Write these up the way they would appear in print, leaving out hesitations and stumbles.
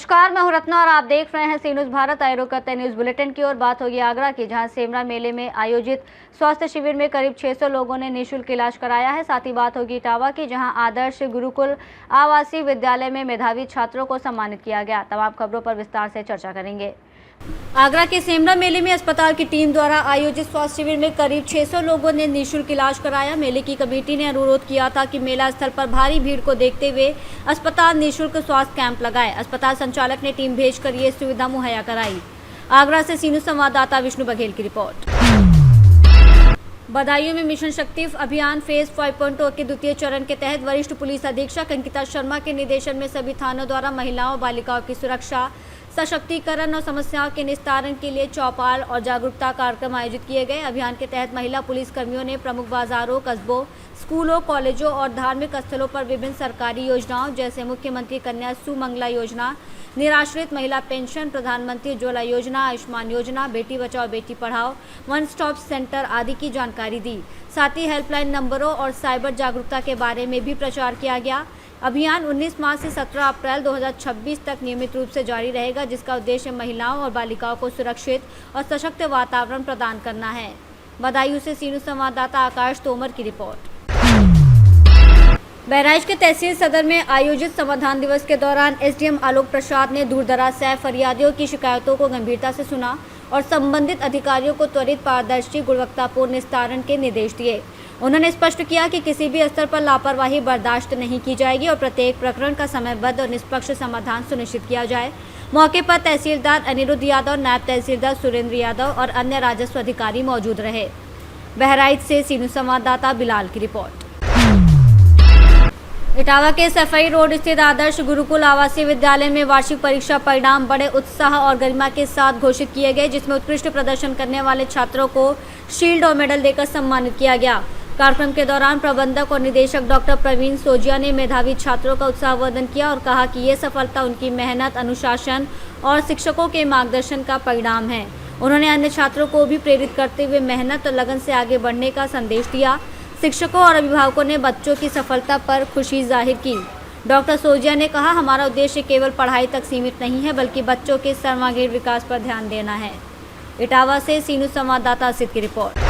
नमस्कार, मैं हूं रत्ना और आप देख रहे हैं सी न्यूज़ भारत। आए रुख करते न्यूज़ बुलेटिन की ओर। बात होगी आगरा की, जहां सेमरा मेले में आयोजित स्वास्थ्य शिविर में करीब 600 लोगों ने निःशुल्क इलाज कराया है। साथ ही बात होगी इटावा की, जहां आदर्श गुरुकुल आवासीय विद्यालय में मेधावी छात्रों को सम्मानित किया गया। तमाम खबरों पर विस्तार से चर्चा करेंगे। आगरा के सेमरा मेले में अस्पताल की टीम द्वारा आयोजित स्वास्थ्य शिविर में करीब 600 लोगों ने निःशुल्क इलाज कराया। मेले की कमेटी ने अनुरोध किया था कि मेला स्थल पर भारी भीड़ को देखते हुए अस्पताल निःशुल्क स्वास्थ्य कैंप लगाए। अस्पताल संचालक ने टीम भेजकर ये सुविधा मुहैया कराई। आगरा से सी न्यूज़ संवाददाता विष्णु बघेल की रिपोर्ट। बदायूं में मिशन शक्ति अभियान फेज 5.0 के द्वितीय चरण के तहत वरिष्ठ पुलिस अधीक्षक अंकिता शर्मा के निर्देशन में सभी थानों द्वारा महिलाओं और बालिकाओं की सुरक्षा, सशक्तिकरण और समस्याओं के निस्तारण के लिए चौपाल और जागरूकता कार्यक्रम आयोजित किए गए। अभियान के तहत महिला पुलिस कर्मियों ने प्रमुख बाजारों, कस्बों, स्कूलों, कॉलेजों और धार्मिक स्थलों पर विभिन्न सरकारी योजनाओं जैसे मुख्यमंत्री कन्या सुमंगला योजना, निराश्रित महिला पेंशन, प्रधानमंत्री उज्ज्वला योजना, आयुष्मान योजना, Beti Bachao Beti Padhao, one stop centre आदि की जानकारी दी। साथ ही हेल्पलाइन नंबरों और साइबर जागरूकता के बारे में भी प्रचार किया गया। अभियान 19 मार्च से 17 अप्रैल 2026 तक नियमित रूप से जारी रहेगा, जिसका उद्देश्य महिलाओं और बालिकाओं को सुरक्षित और सशक्त वातावरण प्रदान करना है। बदायूं से सी न्यूज़ संवाददाता आकाश तोमर की रिपोर्ट। बहराइच के तहसील सदर में आयोजित समाधान दिवस के दौरान एसडीएम आलोक प्रसाद ने दूरदराज से फरियादियों की शिकायतों को गंभीरता से सुना और संबंधित अधिकारियों को त्वरित, पारदर्शी, गुणवत्तापूर्ण निस्तारण के निर्देश दिए। उन्होंने स्पष्ट किया कि किसी भी स्तर पर लापरवाही बर्दाश्त नहीं की जाएगी और प्रत्येक प्रकरण का समयबद्ध और निष्पक्ष समाधान सुनिश्चित किया जाए। मौके पर तहसीलदार अनिरुद्ध यादव, नायब तहसीलदार सुरेंद्र यादव और अन्य राजस्व अधिकारी मौजूद रहे। बहराइच से सी न्यूज़ संवाददाता बिलाल की रिपोर्ट। इटावा के सफाई रोड स्थित आदर्श गुरुकुल आवासीय विद्यालय में वार्षिक परीक्षा परिणाम बड़े उत्साह और गरिमा के साथ घोषित किए गए, जिसमें उत्कृष्ट प्रदर्शन करने वाले छात्रों को शील्ड और मेडल देकर सम्मानित किया गया। कार्यक्रम के दौरान प्रबंधक और निदेशक डॉक्टर प्रवीण सोजिया ने मेधावी छात्रों का उत्साहवर्धन किया और कहा कि ये सफलता उनकी मेहनत, अनुशासन और शिक्षकों के मार्गदर्शन का परिणाम है। उन्होंने अन्य छात्रों को भी प्रेरित करते हुए मेहनत और लगन से आगे बढ़ने का संदेश दिया। शिक्षकों और अभिभावकों ने बच्चों की सफलता पर खुशी जाहिर की। डॉक्टर सोजिया ने कहा, हमारा उद्देश्य केवल पढ़ाई तक सीमित नहीं है, बल्कि बच्चों के सर्वांगीण विकास पर ध्यान देना है। इटावा से सी न्यूज़ संवाददाता असित की रिपोर्ट।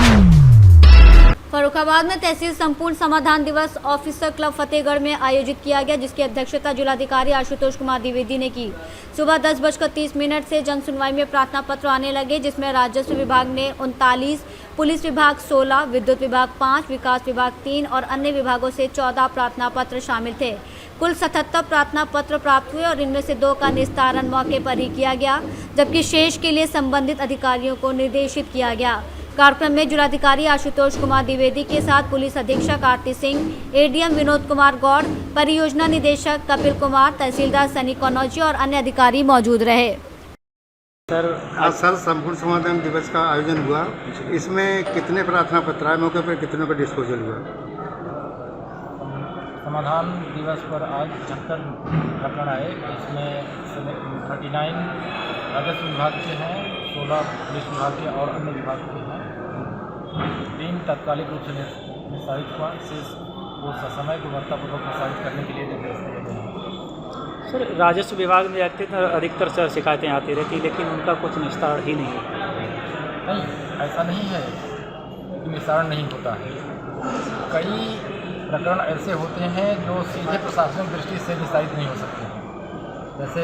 फर्रुखाबाद में तहसील संपूर्ण समाधान दिवस ऑफिसर क्लब फतेहगढ़ में आयोजित किया गया, जिसकी अध्यक्षता जिलाधिकारी आशुतोष कुमार द्विवेदी ने की। सुबह 10:30 से जन सुनवाई में प्रार्थना पत्र आने लगे, जिसमें राजस्व विभाग ने 39, पुलिस विभाग 16, विद्युत विभाग 5, विकास विभाग 3 और अन्य विभागों से 14 प्रार्थना पत्र शामिल थे। कुल 77 प्रार्थना पत्र प्राप्त हुए और इनमें से 2 का निस्तारण मौके पर ही किया गया, जबकि शेष के लिए संबंधित अधिकारियों को निर्देशित किया गया। कार्यक्रम में जिलाधिकारी आशुतोष कुमार द्विवेदी के साथ पुलिस अधीक्षक आरती सिंह, एडीएम विनोद कुमार गौड़, परियोजना निदेशक कपिल कुमार, तहसीलदार सनी कनौजी और अन्य अधिकारी मौजूद रहे। आज सर संपूर्ण समाधान दिवस का आयोजन हुआ, इसमें कितने प्रार्थना पत्र आए, मौके पर कितनों का डिस्पोजल हुआ? समाधान दिवस पर आज 75 प्रकरण आए, इसमें 39 राजस्व विभाग के हैं, 16 पुलिस विभाग के और अन्य विभाग के हैं। 3 तात्कालिक रूप से निस्तारित हुआ, शेष वो समय गुणवत्तापूर्वक निस्तारित करने के लिए निर्देश दिए गए हैं। सर, राजस्व विभाग में अधिकतर शिकायतें आती रहती, लेकिन उनका कुछ निस्तारण ही नहीं। नहीं, ऐसा नहीं है कि निस्तारण नहीं होता है। कई प्रकरण ऐसे होते हैं जो सीधे प्रशासनिक दृष्टि से निस्तारित नहीं हो सकते हैं। जैसे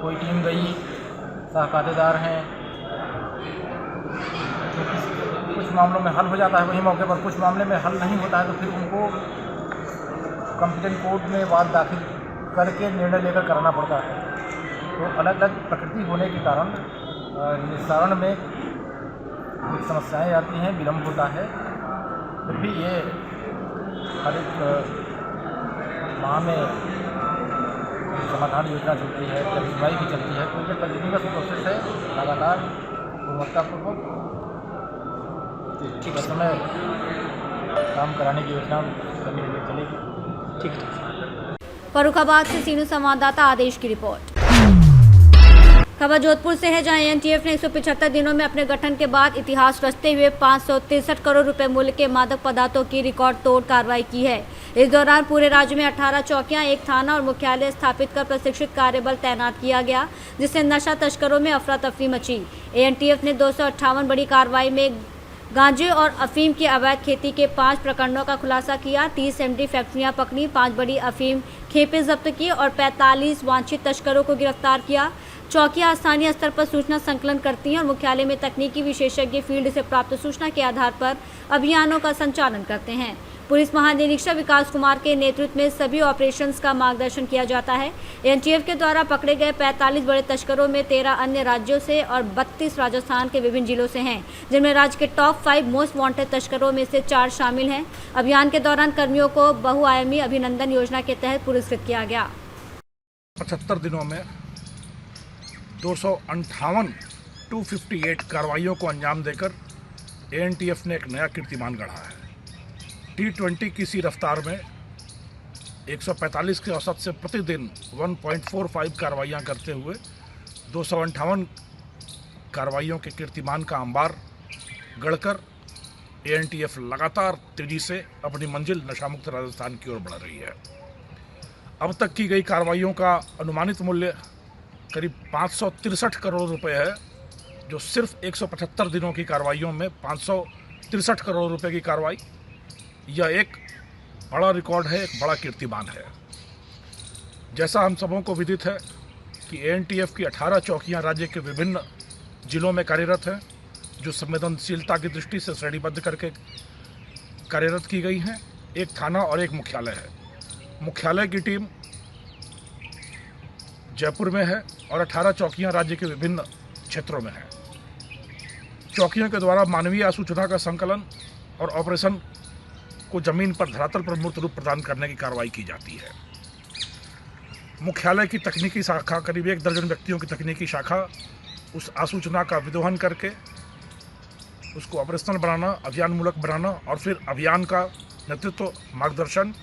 कोई टीम गई, सहखातेदार हैं, तो कुछ मामलों में हल हो जाता है वही मौके पर, कुछ मामले में हल नहीं होता है, तो फिर उनको कॉम्पिटेंट कोर्ट में वाद दाखिल करके निर्णय लेकर कराना पड़ता है। तो अलग अलग प्रकृति होने के कारण निस्तारण में कुछ समस्याएं आती हैं, विलम्ब होता है। फिर भी ये हर एक माह में समाधान योजना चलती है, सुनवाई भी चलती है, तो ये कंटिन्यूअस प्रोसेस है, लगातार गुणवत्तापूर्वक ठीक समय काम कराने की योजना चलेगी। ठीक। फर्रुखाबाद से सी न्यूज़ संवाददाता आदेश की रिपोर्ट। खबर जोधपुर से है, जहां एनटीएफ ने 175 दिनों में अपने गठन के बाद इतिहास रचते हुए 563 करोड़ रुपए मूल्य के मादक पदार्थों की रिकॉर्ड तोड़ कार्रवाई की है। इस दौरान पूरे राज्य में 18 चौकियां, एक थाना और मुख्यालय स्थापित कर प्रशिक्षित कार्यबल तैनात किया गया, जिससे नशा तस्करों में अफरा तफरी मची। एनटीएफ ने 258 बड़ी कार्रवाई में गांजे और अफीम की अवैध खेती के 5 प्रकरणों का खुलासा किया, 30 एमडी फैक्ट्रियां पकड़ी, 5 बड़ी अफीम खेपें जब्त की और 45 वांछित तस्करों को गिरफ्तार किया। चौकियां स्थानीय स्तर पर सूचना संकलन करती हैं और मुख्यालय में तकनीकी विशेषज्ञ फील्ड से प्राप्त सूचना के आधार पर अभियानों का संचालन करते हैं। पुलिस महानिरीक्षक विकास कुमार के नेतृत्व में सभी ऑपरेशंस का मार्गदर्शन किया जाता है। एनटीएफ के द्वारा पकड़े गए 45 बड़े तस्करों में 13 अन्य राज्यों से और 32 राजस्थान के विभिन्न जिलों से हैं, जिनमें राज्य के टॉप 5 मोस्ट वांटेड तस्करों में से 4 शामिल हैं। अभियान के दौरान कर्मियों को बहुआयामी अभिनंदन योजना के तहत पुरस्कृत किया गया। 75 दिनों में 258 कार्रवाइयों को अंजाम देकर एएनटीएफ ने एक नया कीर्तिमान गढ़ा है। T20 की सी रफ्तार में 145 के औसत से प्रतिदिन 1.45 कार्रवाइयाँ करते हुए 258 कार्रवाइयों के कीर्तिमान का अंबार गढ़कर एएनटीएफ लगातार तेजी से अपनी मंजिल नशामुक्त राजस्थान की ओर बढ़ रही है। अब तक की गई कार्रवाइयों का अनुमानित मूल्य करीब 563 करोड़ रुपए है, जो सिर्फ 175 दिनों की कार्रवाइयों में 563 करोड़ रुपए की कार्रवाई, यह एक बड़ा रिकॉर्ड है, एक बड़ा कीर्तिमान है। जैसा हम सबों को विदित है कि एएनटीएफ की 18 चौकियां राज्य के विभिन्न जिलों में कार्यरत हैं, जो संवेदनशीलता की दृष्टि से श्रेणीबद्ध करके कार्यरत की गई हैं। एक थाना और एक मुख्यालय है। मुख्यालय की टीम जयपुर में है और 18 चौकियां राज्य के विभिन्न क्षेत्रों में हैं। चौकियों के द्वारा मानवीय सूचना का संकलन और ऑपरेशन को जमीन पर धरातल पर मूर्त रूप प्रदान करने की कार्रवाई की जाती है। मुख्यालय की तकनीकी शाखा, करीब 1 दर्जन व्यक्तियों की तकनीकी शाखा उस आसूचना का विदोहन करके उसको ऑपरेशनल बनाना, अभियान मूलक बनाना और फिर अभियान का नेतृत्व, मार्गदर्शन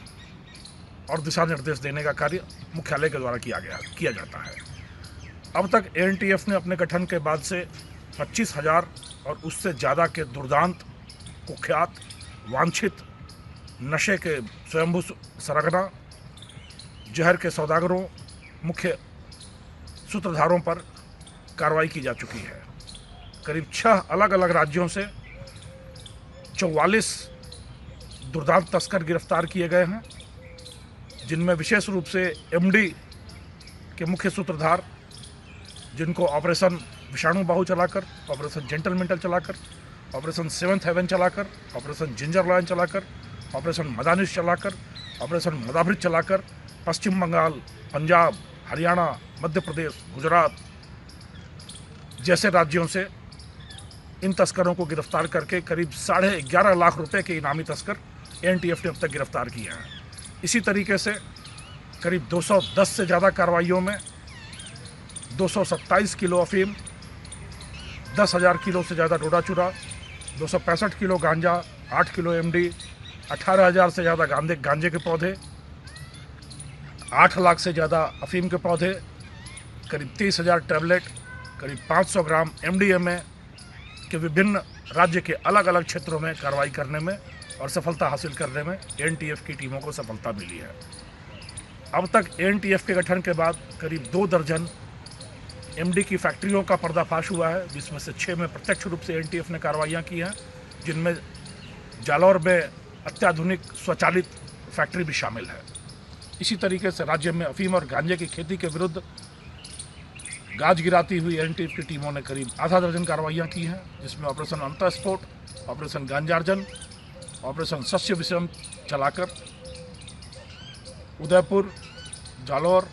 और दिशा निर्देश देने का कार्य मुख्यालय के द्वारा किया जाता है। अब तक एएनटीएफ ने अपने गठन के बाद से 25,000 और उससे ज़्यादा के दुर्दांत, कुख्यात, वांछित नशे के स्वयंभू सरगना, जहर के सौदागरों, मुख्य सूत्रधारों पर कार्रवाई की जा चुकी है। करीब 6 अलग अलग राज्यों से 44 दुर्दांत तस्कर गिरफ्तार किए गए हैं, जिनमें विशेष रूप से एमडी के मुख्य सूत्रधार, जिनको ऑपरेशन विषाणु बाहु चलाकर, ऑपरेशन जेंटल मेंटल चलाकर, ऑपरेशन 7th हेवन चलाकर, ऑपरेशन जिंजर लायन चलाकर, ऑपरेशन मदानिश चलाकर, ऑपरेशन मदाभृत चलाकर पश्चिम बंगाल, पंजाब, हरियाणा, मध्य प्रदेश, गुजरात जैसे राज्यों से इन तस्करों को गिरफ्तार करके करीब 11.5 लाख रुपए के इनामी तस्कर एएनटीएफ ने अब तक गिरफ्तार किए हैं। इसी तरीके से करीब 210 से ज़्यादा कार्रवाइयों में 227 किलो अफीम, 10,000 किलो से ज़्यादा डोडा चूरा, 265 किलो गांजा, 8 किलो एमडी, 18,000 से ज़्यादा गांजे के पौधे, 8 लाख से ज़्यादा अफीम के पौधे, करीब 30,000 टैबलेट, करीब 500 ग्राम एमडीएमए के विभिन्न राज्य के अलग अलग क्षेत्रों में कार्रवाई करने में और सफलता हासिल करने में एएनटीएफ की टीमों को सफलता मिली है। अब तक एएनटीएफ के गठन के बाद करीब 2 दर्जन एमडी की फैक्ट्रियों का पर्दाफाश हुआ है, जिसमें से 6 में प्रत्यक्ष रूप से एएनटीएफ ने कार्रवाइयाँ की हैं, जिनमें जालौर में अत्याधुनिक स्वचालित फैक्ट्री भी शामिल है। इसी तरीके से राज्य में अफीम और गांजे की खेती के विरुद्ध गाज गिराती हुई एएनटीएफ की टीमों ने करीब आधा दर्जन कार्रवाइयाँ की हैं, जिसमें ऑपरेशन अंतःस्फोट, ऑपरेशन गांजार्जन, ऑपरेशन सस्य विषम चलाकर उदयपुर, जालौर,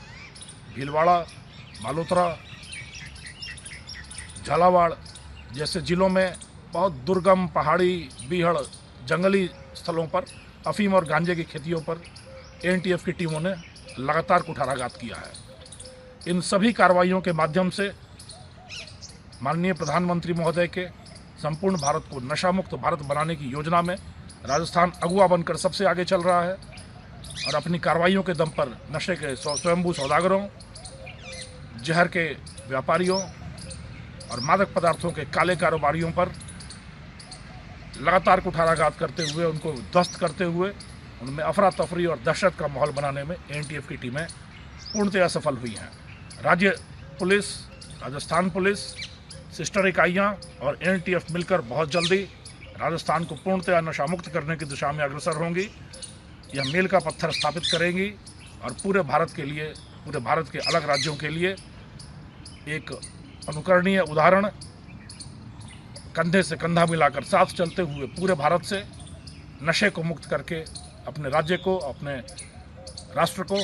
भीलवाड़ा, बालोतरा, झालावाड़ जैसे जिलों में बहुत दुर्गम, पहाड़ी, बीहड़, जंगली स्थलों पर अफीम और गांजे की खेतियों पर एएनटीएफ की टीमों ने लगातार कुठाराघात किया है। इन सभी कार्रवाइयों के माध्यम से माननीय प्रधानमंत्री महोदय के संपूर्ण भारत को नशा मुक्त भारत बनाने की योजना में राजस्थान अगुवा बनकर सबसे आगे चल रहा है और अपनी कार्रवाइयों के दम पर नशे के स्वयंभू सौदागरों, जहर के व्यापारियों और मादक पदार्थों के काले कारोबारियों पर लगातार कुठाराघात करते हुए, उनको ध्वस्त करते हुए, उनमें अफरा तफरी और दहशत का माहौल बनाने में एनटीएफ की टीमें पूर्णतः सफल हुई हैं। राज्य पुलिस, राजस्थान पुलिस, सिस्टर इकाइयाँ और एनटीएफ मिलकर बहुत जल्दी राजस्थान को पूर्णतः नशामुक्त करने की दिशा में अग्रसर होंगी। यह मील का पत्थर स्थापित करेंगी और पूरे भारत के लिए, पूरे भारत के अलग राज्यों के लिए एक अनुकरणीय उदाहरण, कंधे से कंधा मिलाकर साथ चलते हुए पूरे भारत से नशे को मुक्त करके अपने राज्य को, अपने राष्ट्र को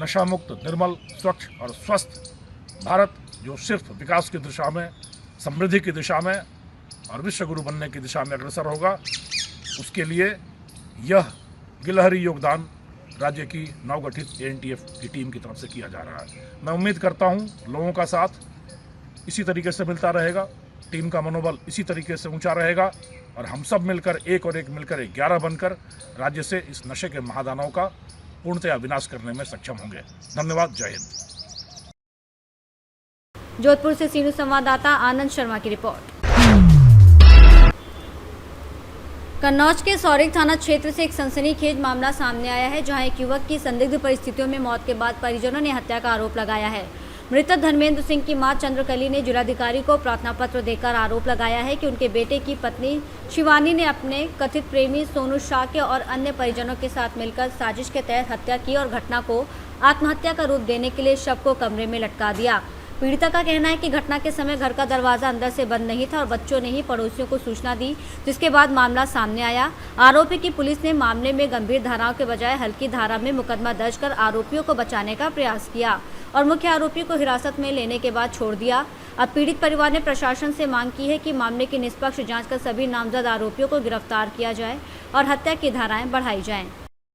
नशा मुक्त, निर्मल, स्वच्छ और स्वस्थ भारत, जो सिर्फ विकास की दिशा में, समृद्धि की दिशा में और विश्व गुरु बनने की दिशा में अग्रसर होगा, उसके लिए यह गिलहरी योगदान राज्य की नवगठित एनटीएफ की टीम की तरफ से किया जा रहा है। मैं उम्मीद करता हूं लोगों का साथ इसी तरीके से मिलता रहेगा, टीम का मनोबल इसी तरीके से ऊंचा रहेगा और हम सब मिलकर एक मिलकर 11 बनकर राज्य से इस नशे के महादानव का पूर्णतया विनाश करने में सक्षम होंगे। धन्यवाद। जय हिंद। जोधपुर से सीनू संवाददाता आनंद शर्मा की रिपोर्ट। कन्नौज के सौरिक थाना क्षेत्र से एक सनसनीखेज मामला सामने आया है, जहां एक युवक की संदिग्ध परिस्थितियों में मौत के बाद परिजनों ने हत्या का आरोप लगाया है। मृतक धर्मेंद्र सिंह की मां चंद्रकली ने जिलाधिकारी को प्रार्थना पत्र देकर आरोप लगाया है कि उनके बेटे की पत्नी शिवानी ने अपने कथित प्रेमी सोनू शाक्य और अन्य परिजनों के साथ मिलकर साजिश के तहत हत्या की और घटना को आत्महत्या का रूप देने के लिए शव को कमरे में लटका दिया। पीड़िता का कहना है कि घटना के समय घर का दरवाजा अंदर से बंद नहीं था और बच्चों ने ही पड़ोसियों को सूचना दी, जिसके बाद मामला सामने आया। आरोप है कि पुलिस ने मामले में गंभीर धाराओं के बजाय हल्की धारा में मुकदमा दर्ज कर आरोपियों को बचाने का प्रयास किया और मुख्य आरोपी को हिरासत में लेने के बाद छोड़ दिया। अब पीड़ित परिवार ने प्रशासन से मांग की है कि मामले की निष्पक्ष जाँच कर सभी नामजद आरोपियों को गिरफ्तार किया जाए और हत्या की धाराएं बढ़ाई जाएं।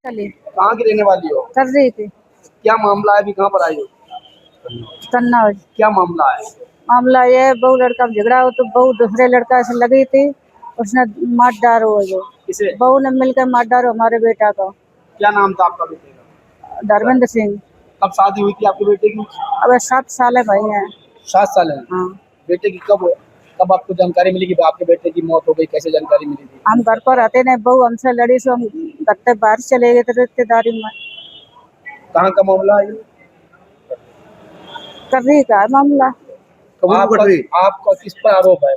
कहाँ की रहने वाली हो? कर रही थी। क्या मामला है? अभी कहाँ पर आई हो? कन्नौज। क्या मामला है? मामला ये है, बहू लड़का झगड़ा हो तो बहू दूसरे लड़का से लगी थी, उसने मार डालो। जो किसे? बहू ने मिलकर मार डालो हमारे बेटा का। क्या नाम था आपका बेटे का? धर्मेंद्र सिंह। कब शादी हुई थी आपके बेटे की? अब 7 साल है भाई है। 7 साल है? हाँ। बेटे की कब आपको जानकारी मिली कि आपके बेटे की मौत हो गई? कैसे जानकारी मिली थी? हम घर पर रहते नहीं, बहू हमसे लड़ी सो हम घर से बाहर चले गए थे रिश्तेदारी में। कहाँ का मामला है? कर्री का है मामला। आपका किस पर आरोप है?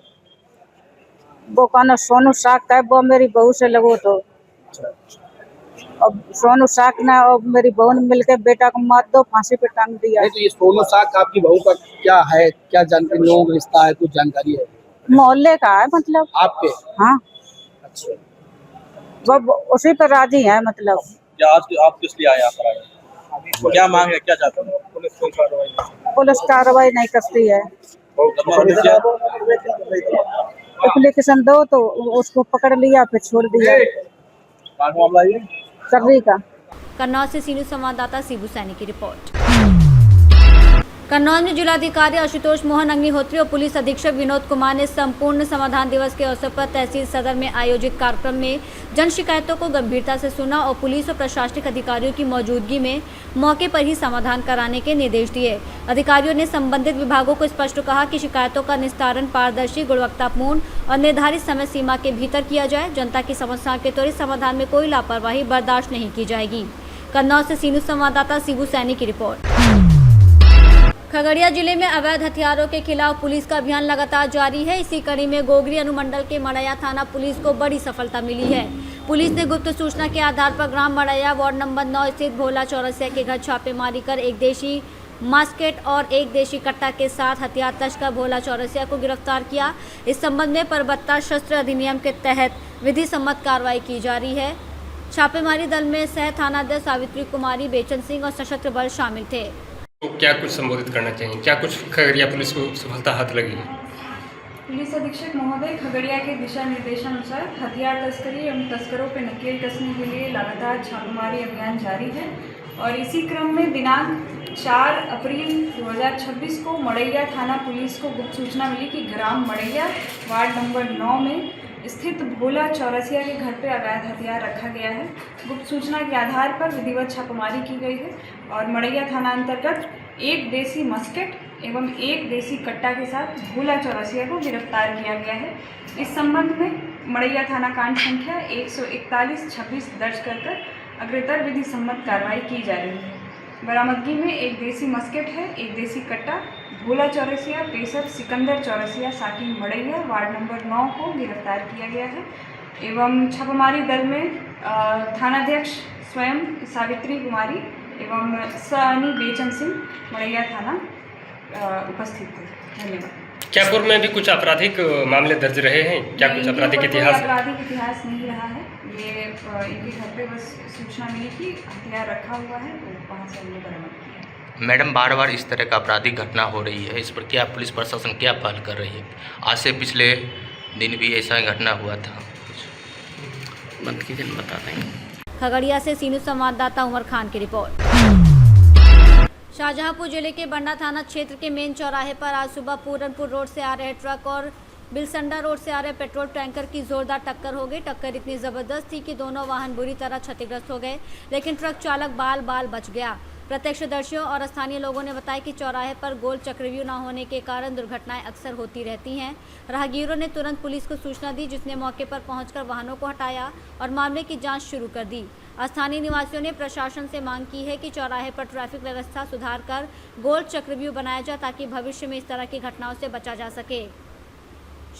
वो कहना सोनू शाक का है, वो मेरी बहू से लगो तो। अब सोनू शाक ने और मेरी बहू ने मिलकर बेटा को मार दो, फांसी पे टांग दिया। तो ये सोनू शाक आपकी बहू का क्या है? क्या जानकारी, लोगों का रिश्ता है? कुछ जानकारी है? मोहल्ले का है मतलब। आपके? हाँ। अच्छा। वो उसी पर राजी है मतलब। क्या आज आप किस लिए आए यहाँ पर? क्या मांग है, क्या चाहते हैं? पुलिस कार्रवाई नहीं करती है। एप्लीकेशन दो तो उसको पकड़ लिया, फिर छोड़ दिया। मामला ये कर्री का। कन्नौज से सीनू संवाददाता शिबू सैनी की रिपोर्ट। कन्नौज में जिलाधिकारी आशुतोष मोहन अग्निहोत्री और पुलिस अधीक्षक विनोद कुमार ने संपूर्ण समाधान दिवस के अवसर पर तहसील सदर में आयोजित कार्यक्रम में जन शिकायतों को गंभीरता से सुना और पुलिस और प्रशासनिक अधिकारियों की मौजूदगी में मौके पर ही समाधान कराने के निर्देश दिए। अधिकारियों ने संबंधित विभागों को स्पष्ट कहा कि शिकायतों का निस्तारण पारदर्शी, गुणवत्तापूर्ण और निर्धारित समय सीमा के भीतर किया जाए। जनता की समस्याओं के त्वरित समाधान में कोई लापरवाही बर्दाश्त नहीं की जाएगी। कन्नौज से सीनू संवाददाता शिबू सैनी की रिपोर्ट। खगड़िया जिले में अवैध हथियारों के खिलाफ पुलिस का अभियान लगातार जारी है। इसी कड़ी में गोगरी अनुमंडल के मड़ैया थाना पुलिस को बड़ी सफलता मिली है। पुलिस ने गुप्त सूचना के आधार पर ग्राम मड़ैया वार्ड नंबर 9 स्थित भोला चौरसिया के घर छापेमारी कर एक देशी मास्केट और एक देशी कट्टा के साथ हथियार तस्कर भोला चौरसिया को गिरफ्तार किया। इस संबंध में परबत्ता शस्त्र अधिनियम के तहत विधि सम्मत कार्रवाई की जा रही है। छापेमारी दल में सह थानाध्यक्ष सावित्री कुमारी, बेचन सिंह और सशस्त्र बल शामिल थे। तो क्या कुछ संबोधित करना चाहिए, क्या कुछ खगड़िया पुलिस को सफलता हाथ लगी है? पुलिस अधीक्षक महोदय, खगड़िया के दिशा निर्देशानुसार हथियार तस्करी एवं तस्करों पर नकेल कसने के लिए लगातार छापेमारी अभियान जारी है और इसी क्रम में दिनांक 4 अप्रैल 2026 को मड़ैया थाना पुलिस को गुप्त सूचना मिली कि ग्राम मड़ैया वार्ड नंबर 9 में स्थित भोला चौरसिया के घर पर अवैध हथियार रखा गया है। गुप्त सूचना के आधार पर विधिवत छापेमारी की गई है और मड़ैया थाना अंतर्गत एक देसी मस्केट एवं एक देसी कट्टा के साथ भोला चौरसिया को गिरफ्तार किया गया है। इस संबंध में मड़ैया थाना कांड संख्या 141-26 दर्ज कर अग्रेतर विधि सम्मत कार्रवाई की जा रही है। बरामदगी में एक देसी मस्केट है, एक देसी कट्टा, भोला चौरसिया पेशर सिकंदर चौरसिया साकिन मड़ैया वार्ड नंबर 9 को गिरफ्तार किया गया है एवं छापामारी दल में थानाध्यक्ष स्वयं सावित्री कुमारी एवं सनी बेचन सिंह मड़ैया थाना उपस्थित थे। धन्यवाद। क्या पूर्व में भी कुछ आपराधिक मामले दर्ज रहे हैं? क्या कुछ आपराधिक इतिहास? आपराधिक इतिहास नहीं रहा है। ये इनके घर पे बस सूचना मिली कि हथियार रखा हुआ है, तो वहाँ से हमने बरामद किया। मैडम, बार बार इस तरह का आपराधिक घटना हो रही है, इस पर क्या पुलिस प्रशासन क्या पहल कर रही है? आज से पिछले दिन भी ऐसा घटना हुआ था, बंद की दिन बता दें। खगड़िया से सीनू संवाददाता उमर खान की रिपोर्ट। शाहजहांपुर जिले के बंडा थाना क्षेत्र के मेन चौराहे पर आज सुबह पूरनपुर रोड से आ रहे ट्रक और बिलसंडा रोड से आ रहे पेट्रोल टैंकर की जोरदार टक्कर हो गई। टक्कर इतनी जबरदस्त थी कि दोनों वाहन बुरी तरह क्षतिग्रस्त हो गए, लेकिन ट्रक चालक बाल बाल बच गया। प्रत्यक्षदर्शियों और स्थानीय लोगों ने बताया कि चौराहे पर गोल चक्रव्यूह न होने के कारण दुर्घटनाएं अक्सर होती रहती हैं। राहगीरों ने तुरंत पुलिस को सूचना दी, जिसने मौके पर पहुंचकर वाहनों को हटाया और मामले की जांच शुरू कर दी। स्थानीय निवासियों ने प्रशासन से मांग की है कि चौराहे पर ट्रैफिक व्यवस्था सुधार कर गोल चक्रव्यूह बनाया जाए, ताकि भविष्य में इस तरह की घटनाओं से बचा जा सके।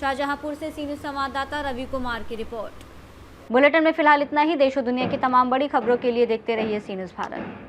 शाहजहांपुर से सीनियर संवाददाता रवि कुमार की रिपोर्ट। बुलेटिन में फिलहाल इतना ही। देश और दुनिया की तमाम बड़ी खबरों के लिए देखते रहिए सी न्यूज़ भारत।